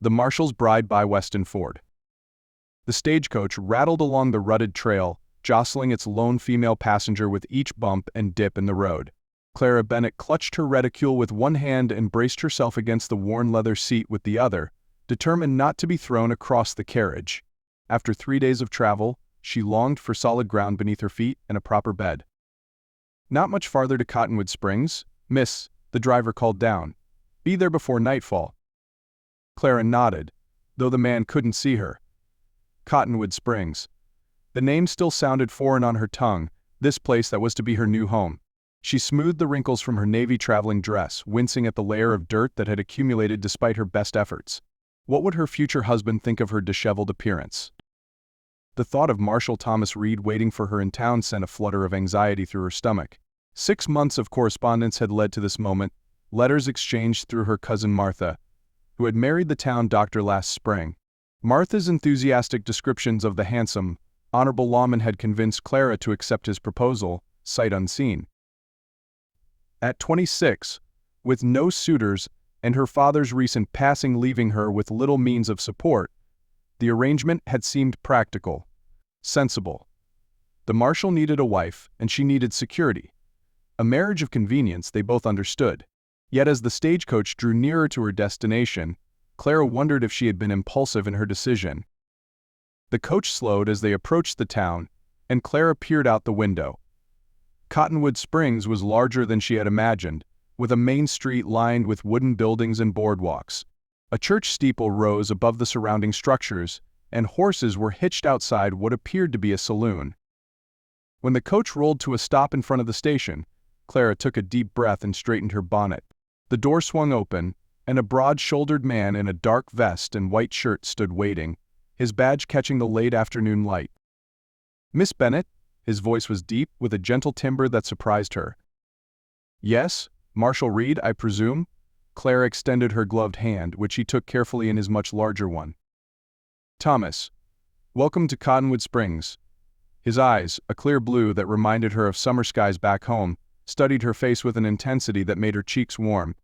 The Marshal's Bride by Weston Ford. The stagecoach rattled along the rutted trail, jostling its lone female passenger with each bump and dip in the road. Clara Bennett clutched her reticule with one hand and braced herself against the worn leather seat with the other, determined not to be thrown across the carriage. After 3 days of travel, she longed for solid ground beneath her feet and a proper bed. "Not much farther to Cottonwood Springs, miss," the driver called down. "Be there before nightfall." Clara nodded, though the man couldn't see her. Cottonwood Springs. The name still sounded foreign on her tongue, this place that was to be her new home. She smoothed the wrinkles from her navy traveling dress, wincing at the layer of dirt that had accumulated despite her best efforts. What would her future husband think of her disheveled appearance? The thought of Marshal Thomas Reid waiting for her in town sent a flutter of anxiety through her stomach. 6 months of correspondence had led to this moment, letters exchanged through her cousin Martha, who had married the town doctor last spring. Martha's enthusiastic descriptions of the handsome, honorable lawman had convinced Clara to accept his proposal, sight unseen. At 26, with no suitors and her father's recent passing leaving her with little means of support, the arrangement had seemed practical, sensible. The Marshal needed a wife, and she needed security. A marriage of convenience, they both understood. Yet as the stagecoach drew nearer to her destination, Clara wondered if she had been impulsive in her decision. The coach slowed as they approached the town, and Clara peered out the window. Cottonwood Springs was larger than she had imagined, with a main street lined with wooden buildings and boardwalks. A church steeple rose above the surrounding structures, and horses were hitched outside what appeared to be a saloon. When the coach rolled to a stop in front of the station, Clara took a deep breath and straightened her bonnet. The door swung open, and a broad-shouldered man in a dark vest and white shirt stood waiting, his badge catching the late afternoon light. "Miss Bennett?" His voice was deep, with a gentle timbre that surprised her. "Yes, Marshal Reid, I presume?" Clara extended her gloved hand, which he took carefully in his much larger one. "Thomas. Welcome to Cottonwood Springs." His eyes, a clear blue that reminded her of summer skies back home, studied her face with an intensity that made her cheeks warm.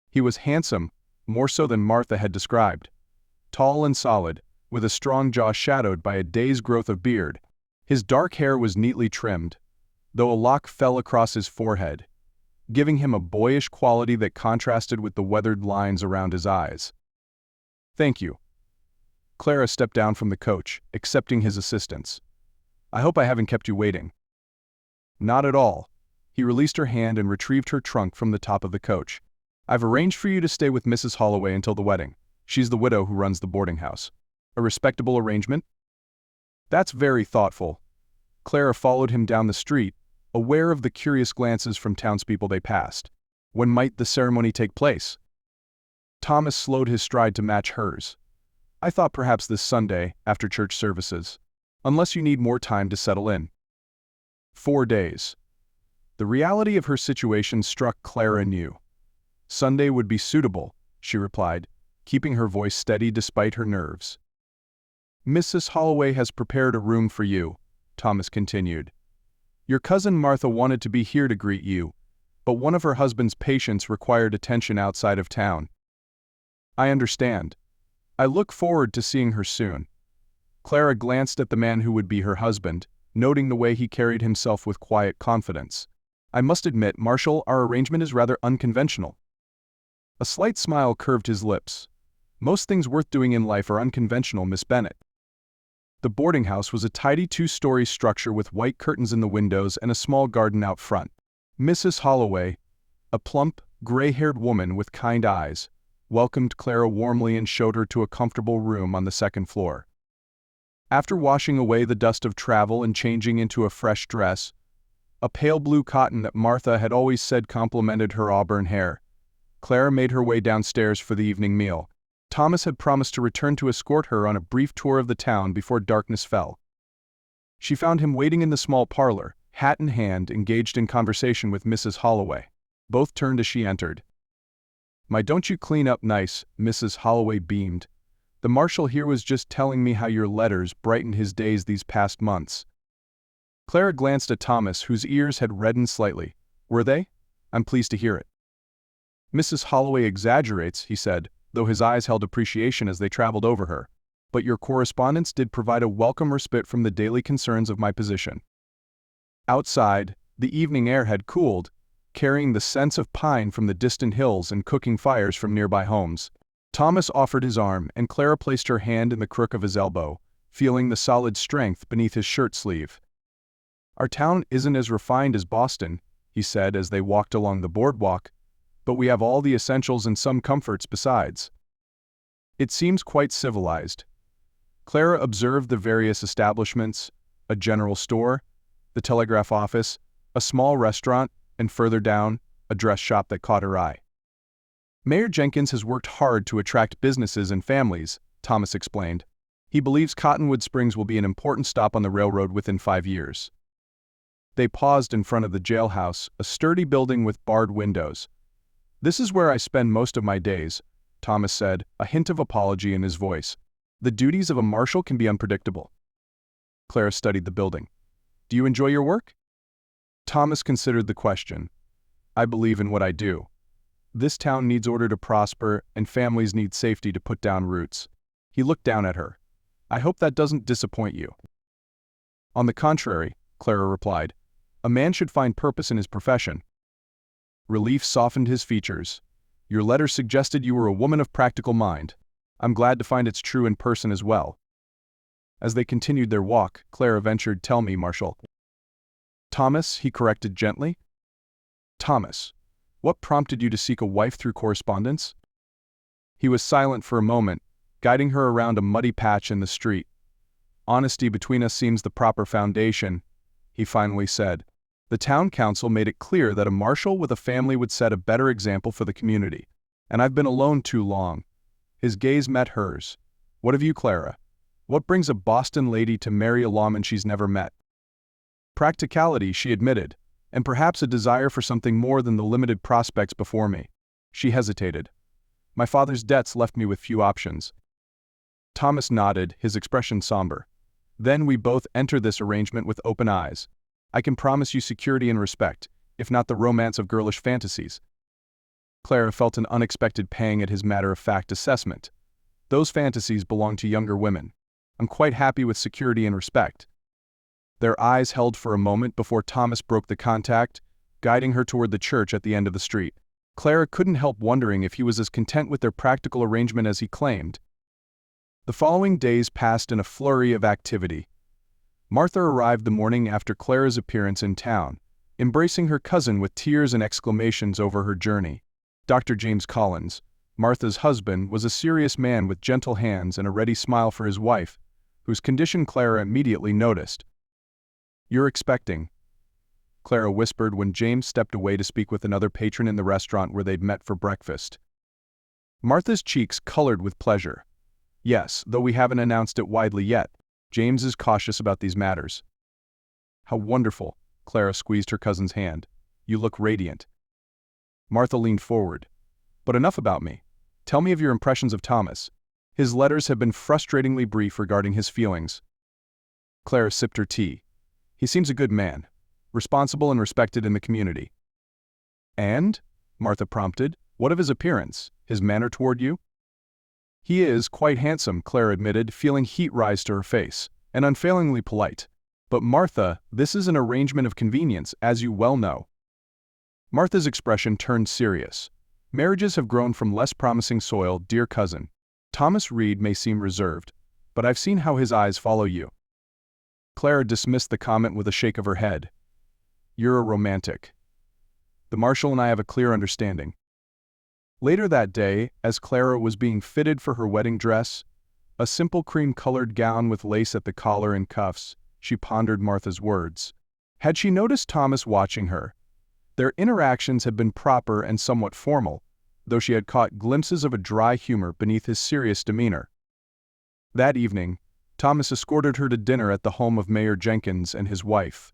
He was handsome, more so than Martha had described. Tall and solid, with a strong jaw shadowed by a day's growth of beard. His dark hair was neatly trimmed, though a lock fell across his forehead, giving him a boyish quality that contrasted with the weathered lines around his eyes. "Thank you." Clara stepped down from the coach, accepting his assistance. "I hope I haven't kept you waiting." "Not at all." He released her hand and retrieved her trunk from the top of the coach. "I've arranged for you to stay with Mrs. Holloway until the wedding. She's the widow who runs the boarding house." "A respectable arrangement?" "That's very thoughtful." Clara followed him down the street, aware of the curious glances from townspeople they passed. "When might the ceremony take place?" Thomas slowed his stride to match hers. "I thought perhaps this Sunday, after church services. Unless you need more time to settle in." 4 days. The reality of her situation struck Clara anew. "Sunday would be suitable," she replied, keeping her voice steady despite her nerves. "Mrs. Holloway has prepared a room for you," Thomas continued. "Your cousin Martha wanted to be here to greet you, but one of her husband's patients required attention outside of town." "I understand. I look forward to seeing her soon." Clara glanced at the man who would be her husband, noting the way he carried himself with quiet confidence. "I must admit, Marshal, our arrangement is rather unconventional." A slight smile curved his lips. "Most things worth doing in life are unconventional, Miss Bennett." The boarding house was a tidy 2-story structure with white curtains in the windows and a small garden out front. Mrs. Holloway, a plump, gray-haired woman with kind eyes, welcomed Clara warmly and showed her to a comfortable room on the 2nd floor. After washing away the dust of travel and changing into a fresh dress, a pale blue cotton that Martha had always said complemented her auburn hair, Clara made her way downstairs for the evening meal. Thomas had promised to return to escort her on a brief tour of the town before darkness fell. She found him waiting in the small parlor, hat in hand, engaged in conversation with Mrs. Holloway. Both turned as she entered. "My, don't you clean up nice," Mrs. Holloway beamed. "The Marshal here was just telling me how your letters brightened his days these past months." Clara glanced at Thomas, whose ears had reddened slightly. "Were they? I'm pleased to hear it." "Mrs. Holloway exaggerates," he said, though his eyes held appreciation as they traveled over her. "But your correspondence did provide a welcome respite from the daily concerns of my position." Outside, the evening air had cooled, carrying the scents of pine from the distant hills and cooking fires from nearby homes. Thomas offered his arm, and Clara placed her hand in the crook of his elbow, feeling the solid strength beneath his shirt sleeve. "Our town isn't as refined as Boston," he said as they walked along the boardwalk, "but we have all the essentials and some comforts besides. It seems quite civilized." Clara observed the various establishments: a general store, the telegraph office, a small restaurant, and further down, a dress shop that caught her eye. "Mayor Jenkins has worked hard to attract businesses and families," Thomas explained. "He believes Cottonwood Springs will be an important stop on the railroad within 5 years." They paused in front of the jailhouse, a sturdy building with barred windows. "This is where I spend most of my days," Thomas said, a hint of apology in his voice. "The duties of a marshal can be unpredictable." Clara studied the building. "Do you enjoy your work?" Thomas considered the question. "I believe in what I do. This town needs order to prosper, and families need safety to put down roots." He looked down at her. "I hope that doesn't disappoint you." "On the contrary," Clara replied, "a man should find purpose in his profession." Relief softened his features. "Your letter suggested you were a woman of practical mind. I'm glad to find it's true in person as well." As they continued their walk, Clara ventured, "Tell me, Marshal." "Thomas," he corrected gently. "Thomas, what prompted you to seek a wife through correspondence?" He was silent for a moment, guiding her around a muddy patch in the street. "Honesty between us seems the proper foundation," he finally said. "The town council made it clear that a marshal with a family would set a better example for the community, and I've been alone too long." His gaze met hers. "What of you, Clara? What brings a Boston lady to marry a lawman she's never met?" "Practicality," she admitted, "and perhaps a desire for something more than the limited prospects before me." She hesitated. "My father's debts left me with few options." Thomas nodded, his expression somber. "Then we both enter this arrangement with open eyes. I can promise you security and respect, if not the romance of girlish fantasies." Clara felt an unexpected pang at his matter-of-fact assessment. "Those fantasies belong to younger women. I'm quite happy with security and respect." Their eyes held for a moment before Thomas broke the contact, guiding her toward the church at the end of the street. Clara couldn't help wondering if he was as content with their practical arrangement as he claimed. The following days passed in a flurry of activity. Martha arrived the morning after Clara's appearance in town, embracing her cousin with tears and exclamations over her journey. Dr. James Collins, Martha's husband, was a serious man with gentle hands and a ready smile for his wife, whose condition Clara immediately noticed. "You're expecting," Clara whispered when James stepped away to speak with another patron in the restaurant where they'd met for breakfast. Martha's cheeks colored with pleasure. "Yes, though we haven't announced it widely yet. James is cautious about these matters." "How wonderful," Clara squeezed her cousin's hand. "You look radiant." Martha leaned forward. "But enough about me. Tell me of your impressions of Thomas. His letters have been frustratingly brief regarding his feelings." Clara sipped her tea. "He seems a good man, responsible and respected in the community." "And?" Martha prompted. "What of his appearance, his manner toward you?" "He is quite handsome," Clara admitted, feeling heat rise to her face, "and unfailingly polite. But Martha, this is an arrangement of convenience, as you well know." Martha's expression turned serious. "Marriages have grown from less promising soil, dear cousin. Thomas Reid may seem reserved, but I've seen how his eyes follow you." Clara dismissed the comment with a shake of her head. "You're a romantic. The Marshal and I have a clear understanding." Later that day, as Clara was being fitted for her wedding dress, a simple cream-colored gown with lace at the collar and cuffs, she pondered Martha's words. Had she noticed Thomas watching her? Their interactions had been proper and somewhat formal, though she had caught glimpses of a dry humor beneath his serious demeanor. That evening, Thomas escorted her to dinner at the home of Mayor Jenkins and his wife,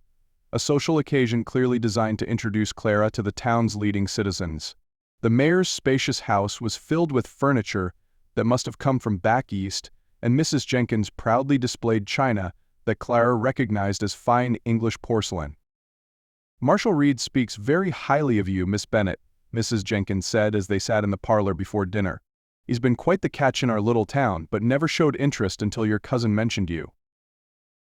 a social occasion clearly designed to introduce Clara to the town's leading citizens. The mayor's spacious house was filled with furniture that must have come from back east, and Mrs. Jenkins proudly displayed china that Clara recognized as fine English porcelain. "Marshal Reid speaks very highly of you, Miss Bennett," Mrs. Jenkins said as they sat in the parlor before dinner. He's been quite the catch in our little town, but never showed interest until your cousin mentioned you."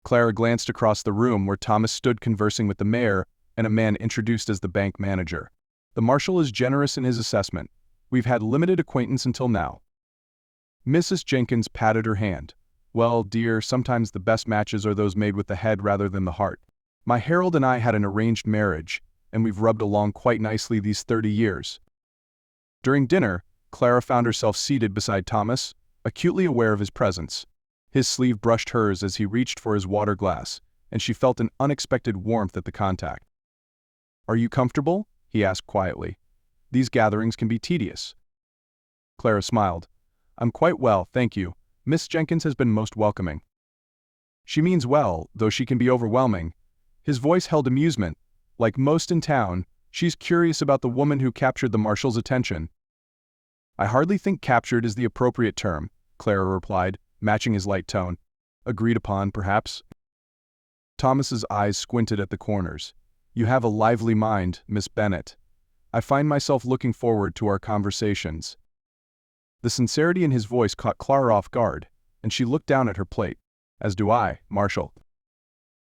Clara glanced across the room where Thomas stood conversing with the mayor and a man introduced as the bank manager. "The marshal is generous in his assessment. We've had limited acquaintance until now." Mrs. Jenkins patted her hand. "Well, dear, sometimes the best matches are those made with the head rather than the heart. My Harold and I had an arranged marriage, and we've rubbed along quite nicely these 30 years. During dinner, Clara found herself seated beside Thomas, acutely aware of his presence. His sleeve brushed hers as he reached for his water glass, and she felt an unexpected warmth at the contact. "Are you comfortable?" he asked quietly. "These gatherings can be tedious." Clara smiled. "I'm quite well, thank you. Miss Jenkins has been most welcoming." "She means well, though she can be overwhelming." His voice held amusement. "Like most in town, she's curious about the woman who captured the marshal's attention." "I hardly think captured is the appropriate term," Clara replied, matching his light tone. "Agreed upon, perhaps." Thomas's eyes squinted at the corners. "You have a lively mind, Miss Bennett. I find myself looking forward to our conversations." The sincerity in his voice caught Clara off guard, and she looked down at her plate. "As do I, Marshal."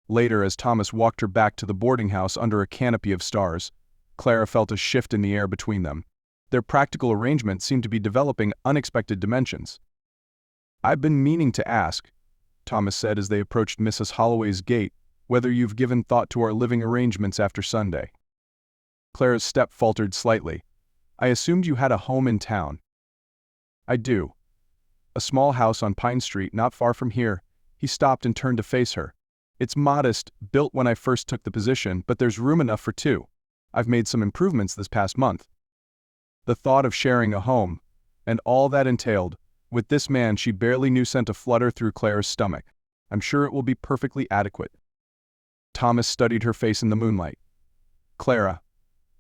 Later, as Thomas walked her back to the boarding house under a canopy of stars, Clara felt a shift in the air between them. Their practical arrangement seemed to be developing unexpected dimensions. "I've been meaning to ask," Thomas said as they approached Mrs. Holloway's gate, "whether you've given thought to our living arrangements after Sunday." Clara's step faltered slightly. "I assumed you had a home in town." "I do. A small house on Pine Street, not far from here." He stopped and turned to face her. "It's modest, built when I first took the position, but there's room enough for two. I've made some improvements this past month." The thought of sharing a home, and all that entailed, with this man she barely knew sent a flutter through Clara's stomach. "I'm sure it will be perfectly adequate." Thomas studied her face in the moonlight. "Clara,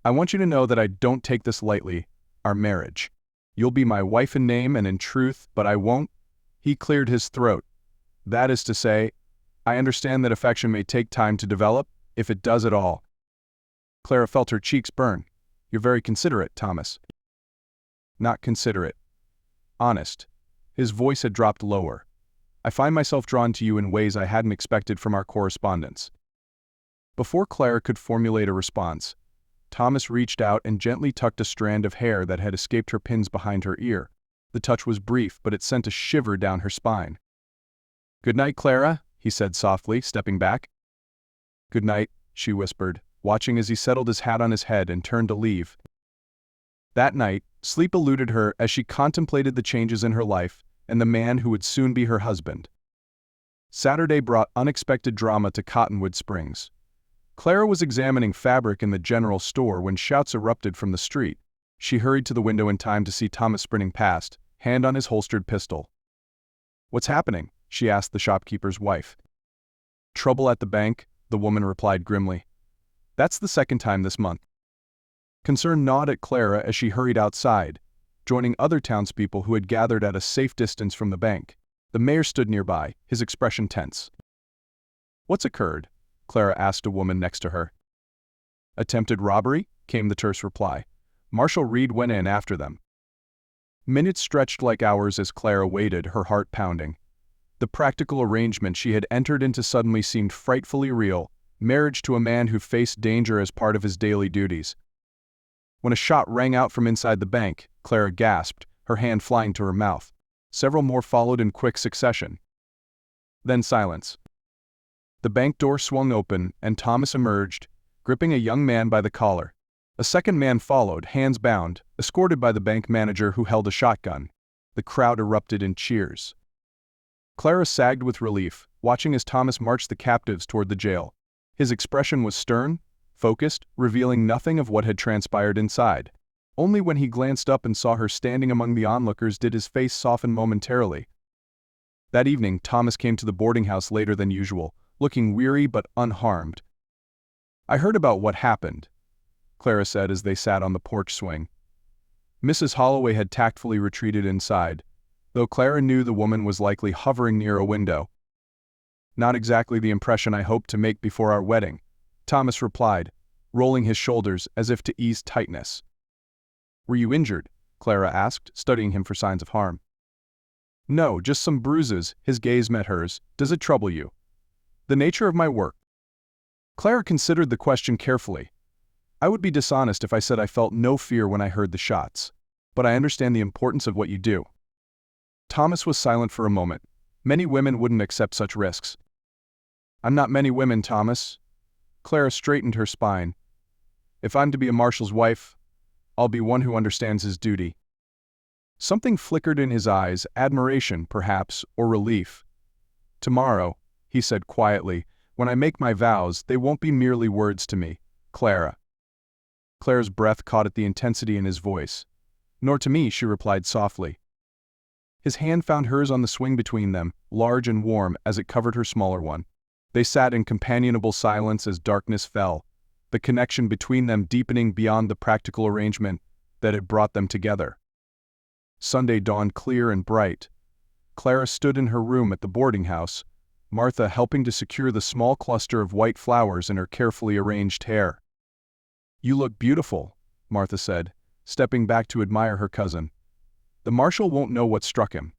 I want you to know that I don't take this lightly, our marriage. You'll be my wife in name and in truth, but I won't." He cleared his throat. "That is to say, I understand that affection may take time to develop, if it does at all." Clara felt her cheeks burn. "You're very considerate, Thomas." "Not considerate. Honest." His voice had dropped lower. "I find myself drawn to you in ways I hadn't expected from our correspondence." Before Clara could formulate a response, Thomas reached out and gently tucked a strand of hair that had escaped her pins behind her ear. The touch was brief, but it sent a shiver down her spine. "Good night, Clara," he said softly, stepping back. "Good night," she whispered, watching as he settled his hat on his head and turned to leave. That night, sleep eluded her as she contemplated the changes in her life and the man who would soon be her husband. Saturday brought unexpected drama to Cottonwood Springs. Clara was examining fabric in the general store when shouts erupted from the street. She hurried to the window in time to see Thomas sprinting past, hand on his holstered pistol. "What's happening?" she asked the shopkeeper's wife. "Trouble at the bank," the woman replied grimly. "That's the second time this month." Concern gnawed at Clara as she hurried outside, joining other townspeople who had gathered at a safe distance from the bank. The mayor stood nearby, his expression tense. "What's occurred?" Clara asked a woman next to her. "Attempted robbery," came the terse reply. "Marshal Reid went in after them." Minutes stretched like hours as Clara waited, her heart pounding. The practical arrangement she had entered into suddenly seemed frightfully real, marriage to a man who faced danger as part of his daily duties. When a shot rang out from inside the bank, Clara gasped, her hand flying to her mouth. Several more followed in quick succession. Then silence. The bank door swung open, and Thomas emerged, gripping a young man by the collar. A second man followed, hands bound, escorted by the bank manager who held a shotgun. The crowd erupted in cheers. Clara sagged with relief, watching as Thomas marched the captives toward the jail. His expression was stern, focused, revealing nothing of what had transpired inside. Only when he glanced up and saw her standing among the onlookers did his face soften momentarily. That evening, Thomas came to the boarding house later than usual, looking weary but unharmed. "I heard about what happened," Clara said as they sat on the porch swing. Mrs. Holloway had tactfully retreated inside, though Clara knew the woman was likely hovering near a window. "Not exactly the impression I hoped to make before our wedding," Thomas replied, rolling his shoulders as if to ease tightness. "Were you injured?" Clara asked, studying him for signs of harm. No, just some bruises. His gaze met hers. Does it trouble you? The nature of my work. Clara considered the question carefully. I would be dishonest if I said I felt no fear when I heard the shots. But I understand the importance of what you do. Thomas was silent for a moment. Many women wouldn't accept such risks. I'm not many women, Thomas. Clara straightened her spine. If I'm to be a marshal's wife, I'll be one who understands his duty. Something flickered in his eyes, admiration, perhaps, or relief. Tomorrow, he said quietly, when I make my vows, they won't be merely words to me, Clara. Clara's breath caught at the intensity in his voice. Nor to me, she replied softly. His hand found hers on the swing between them, large and warm as it covered her smaller one. They sat in companionable silence as darkness fell, the connection between them deepening beyond the practical arrangement that had brought them together. Sunday dawned clear and bright. Clara stood in her room at the boarding house, Martha helping to secure the small cluster of white flowers in her carefully arranged hair. You look beautiful, Martha said, stepping back to admire her cousin. The marshal won't know what struck him.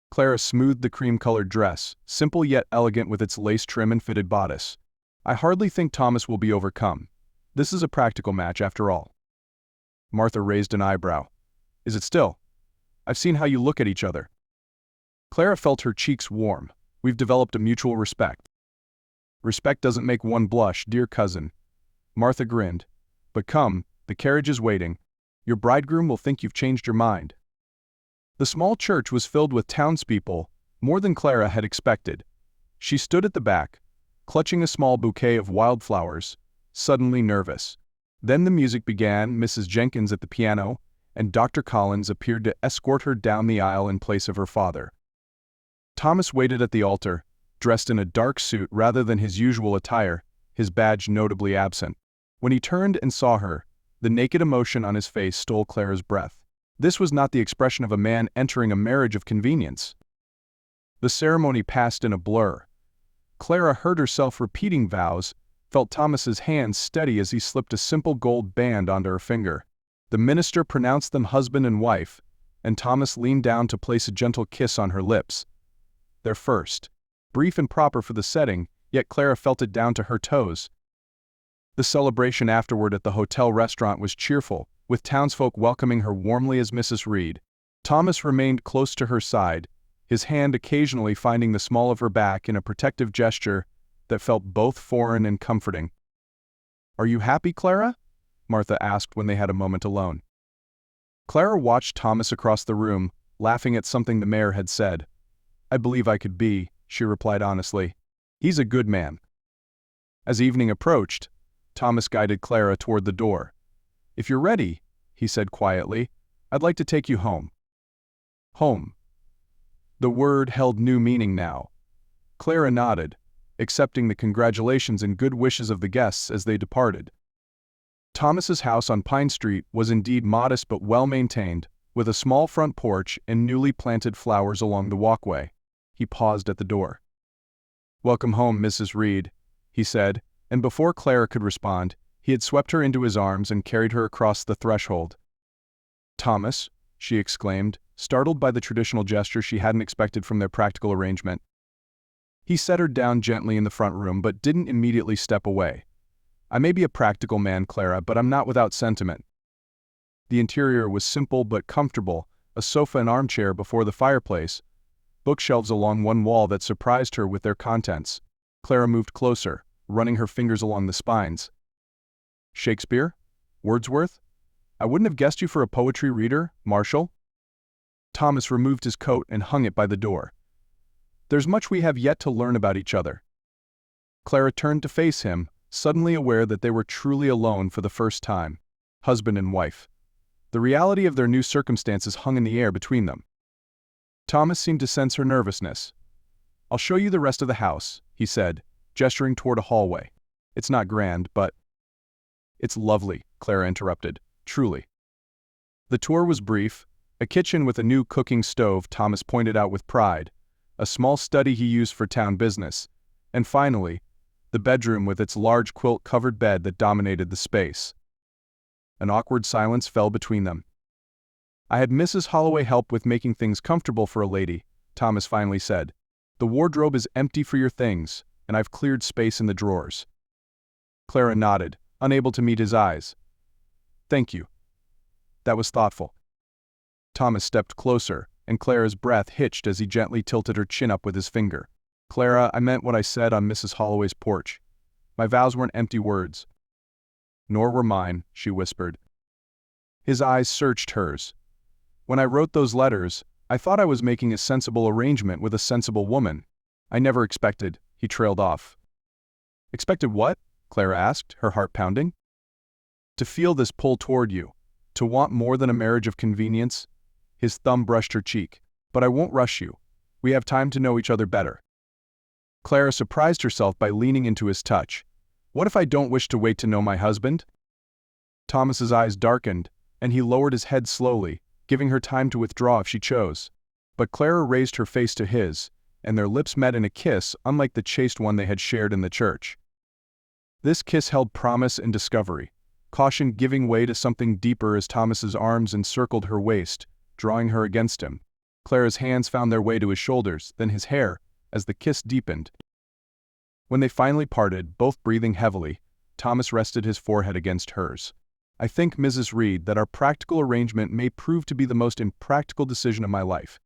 Clara smoothed the cream-colored dress, simple yet elegant with its lace trim and fitted bodice. I hardly think Thomas will be overcome. This is a practical match after all. Martha raised an eyebrow. Is it still? I've seen how you look at each other. Clara felt her cheeks warm. We've developed a mutual respect. Respect doesn't make one blush, dear cousin. Martha grinned. But come, the carriage is waiting. Your bridegroom will think you've changed your mind. The small church was filled with townspeople, more than Clara had expected. She stood at the back, clutching a small bouquet of wildflowers, suddenly nervous. Then the music began, Mrs. Jenkins at the piano, and Dr. Collins appeared to escort her down the aisle in place of her father. Thomas waited at the altar, dressed in a dark suit rather than his usual attire, his badge notably absent. When he turned and saw her, the naked emotion on his face stole Clara's breath. This was not the expression of a man entering a marriage of convenience. The ceremony passed in a blur. Clara heard herself repeating vows, felt Thomas's hands steady as he slipped a simple gold band onto her finger. The minister pronounced them husband and wife, and Thomas leaned down to place a gentle kiss on her lips. Their first. Brief and proper for the setting, yet Clara felt it down to her toes. The celebration afterward at the hotel restaurant was cheerful, with townsfolk welcoming her warmly as Mrs. Reid. Thomas remained close to her side, his hand occasionally finding the small of her back in a protective gesture that felt both foreign and comforting. Are you happy, Clara? Martha asked when they had a moment alone. Clara watched Thomas across the room, laughing at something the mayor had said. I believe I could be, she replied honestly. He's a good man. As evening approached, Thomas guided Clara toward the door. If you're ready, he said quietly, I'd like to take you home. Home. The word held new meaning now. Clara nodded, accepting the congratulations and good wishes of the guests as they departed. Thomas's house on Pine Street was indeed modest but well-maintained, with a small front porch and newly planted flowers along the walkway. He paused at the door. Welcome home, Mrs. Reid, he said, and before Clara could respond, he had swept her into his arms and carried her across the threshold. Thomas, she exclaimed, startled by the traditional gesture she hadn't expected from their practical arrangement. He set her down gently in the front room but didn't immediately step away. I may be a practical man, Clara, but I'm not without sentiment. The interior was simple but comfortable, a sofa and armchair before the fireplace, bookshelves along one wall that surprised her with their contents. Clara moved closer, running her fingers along the spines. Shakespeare? Wordsworth? I wouldn't have guessed you for a poetry reader, Marshal. Thomas removed his coat and hung it by the door. There's much we have yet to learn about each other. Clara turned to face him, suddenly aware that they were truly alone for the first time, husband and wife. The reality of their new circumstances hung in the air between them. Thomas seemed to sense her nervousness. I'll show you the rest of the house, he said, gesturing toward a hallway. It's not grand, but... It's lovely, Clara interrupted, truly. The tour was brief, a kitchen with a new cooking stove Thomas pointed out with pride, a small study he used for town business, and finally, the bedroom with its large quilt-covered bed that dominated the space. An awkward silence fell between them. "I had Mrs. Holloway help with making things comfortable for a lady," Thomas finally said. "The wardrobe is empty for your things, and I've cleared space in the drawers." Clara nodded, unable to meet his eyes. "Thank you. That was thoughtful." Thomas stepped closer, and Clara's breath hitched as he gently tilted her chin up with his finger. "Clara, I meant what I said on Mrs. Holloway's porch. My vows weren't empty words." "Nor were mine," she whispered. His eyes searched hers. "When I wrote those letters, I thought I was making a sensible arrangement with a sensible woman. I never expected," he trailed off. "Expected what?" Clara asked, her heart pounding. "To feel this pull toward you. To want more than a marriage of convenience." His thumb brushed her cheek. "But I won't rush you. We have time to know each other better." Clara surprised herself by leaning into his touch. "What if I don't wish to wait to know my husband?" Thomas's eyes darkened, and he lowered his head slowly, giving her time to withdraw if she chose. But Clara raised her face to his, and their lips met in a kiss unlike the chaste one they had shared in the church. This kiss held promise and discovery, caution giving way to something deeper as Thomas's arms encircled her waist, drawing her against him. Clara's hands found their way to his shoulders, then his hair, as the kiss deepened. When they finally parted, both breathing heavily, Thomas rested his forehead against hers. "I think, Mrs. Reid, that our practical arrangement may prove to be the most impractical decision of my life."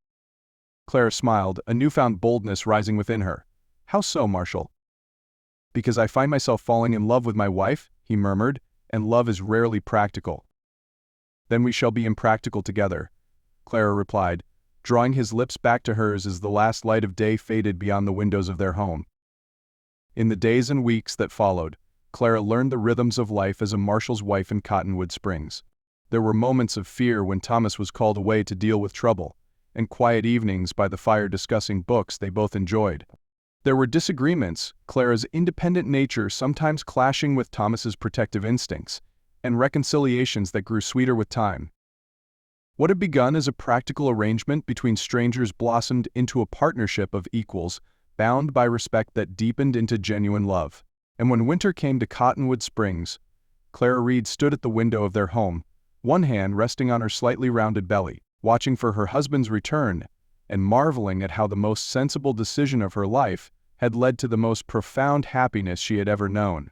Clara smiled, a newfound boldness rising within her. "How so, Marshal?" "Because I find myself falling in love with my wife," he murmured, "and love is rarely practical." "Then we shall be impractical together," Clara replied, drawing his lips back to hers as the last light of day faded beyond the windows of their home. In the days and weeks that followed, Clara learned the rhythms of life as a marshal's wife in Cottonwood Springs. There were moments of fear when Thomas was called away to deal with trouble, and quiet evenings by the fire discussing books they both enjoyed. There were disagreements, Clara's independent nature sometimes clashing with Thomas's protective instincts, and reconciliations that grew sweeter with time. What had begun as a practical arrangement between strangers blossomed into a partnership of equals, bound by respect that deepened into genuine love. And when winter came to Cottonwood Springs, Clara Reid stood at the window of their home, one hand resting on her slightly rounded belly, watching for her husband's return, and marveling at how the most sensible decision of her life had led to the most profound happiness she had ever known.